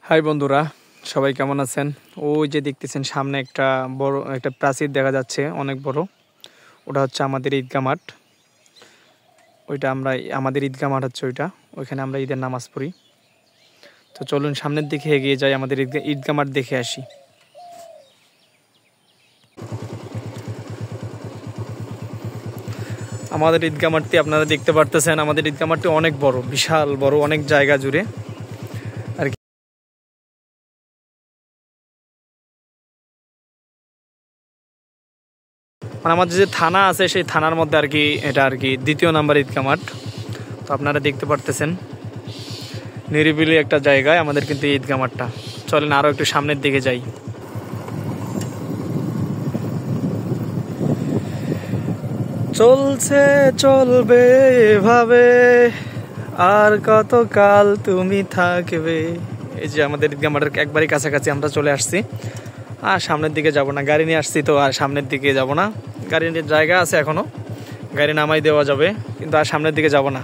High বন্ধুরা, সবাই কেমন আছেন? ওই যে দেখতেছেন সামনে একটা বড় একটা প্রাচীর দেখা যাচ্ছে, অনেক বড়। ওটা হচ্ছে আমাদের ঈদগাহ মাঠ। আমাদের ঈদগাহ মাঠ হচ্ছে ওইটা। ওইখানে আমরা ঈদের নামাজ পড়ি। তো চলুন সামনের দিকে এগিয়ে যাই, আমাদের ঈদগাহ মাঠ দেখে আসি। আমাদের ঈদগাহ মাঠটি আপনারা দেখতে পারতেছেন। আমাদের ঈদগাহ মাঠটি অনেক বড়, বিশাল বড়, অনেক জায়গা জুড়ে আর কি। মানে আমাদের যে থানা আছে সেই থানার মধ্যে আর কি, এটা আর কি দ্বিতীয় নাম্বার ঈদগাহ মাঠ। তো আপনারা দেখতে পারতেছেন নিরিবিলি একটা জায়গায় আমাদের কিন্তু ঈদগাহ মাঠটা। চলেন আরো একটু সামনের দিকে যাই। চলছে চলবে এভাবে, আর কত কাল তুমি থাকবে। এই যে আমাদের ঈদগাহ মাঠের একবারই কাছাকাছি আমরা চলে আসছি। আর সামনের দিকে যাব না, গাড়ি নিয়ে আসছি তো আর সামনের দিকে যাব না। গাড়ির জায়গা আছে এখনো, গাড়ি নামাই দেওয়া যাবে, কিন্তু আর সামনের দিকে যাব না।